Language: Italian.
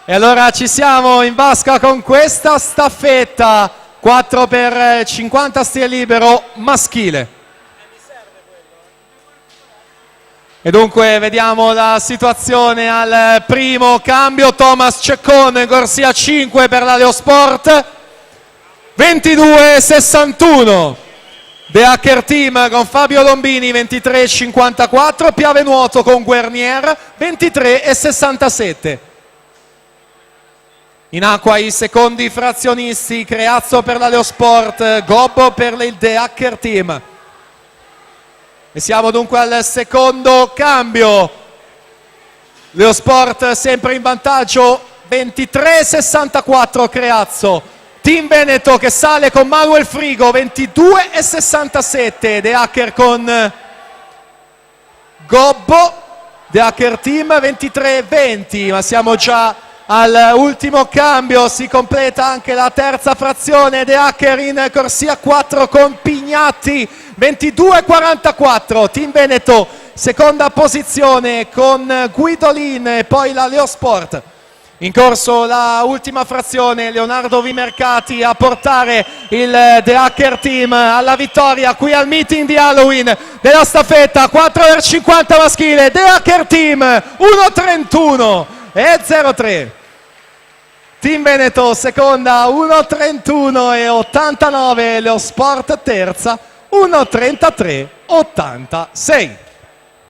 E allora ci siamo in vasca con questa staffetta 4x50 stile libero maschile. E dunque vediamo la situazione al primo cambio. Thomas Ceccon, corsia 5 per la Leosport, 22,61. The Hacker Team con Fabio Lombini 23,54. Piave Nuoto con Guernier 23,67. In acqua i secondi frazionisti, Creazzo per la Leosport, Gobbo per il The Hacker Team. E siamo dunque al secondo cambio. Leosport sempre in vantaggio, 23,64 Creazzo. Team Veneto che sale con Manuel Frigo, 22,67. The Hacker con Gobbo. The Hacker Team 23,20. Ma siamo già all'ultimo cambio, si completa anche la terza frazione. The Hacker in corsia 4 con Pignatti, 22,44. Team Veneto seconda posizione con Guidolin e poi la Leosport. In corso la ultima frazione, Leonardo Vimercati a portare il The Hacker Team alla vittoria qui al meeting di Halloween della staffetta 4x50 maschile. The Hacker Team 1,31 e 0,3. Team Veneto seconda 1,31 e 89. Leosport terza 1,33,86.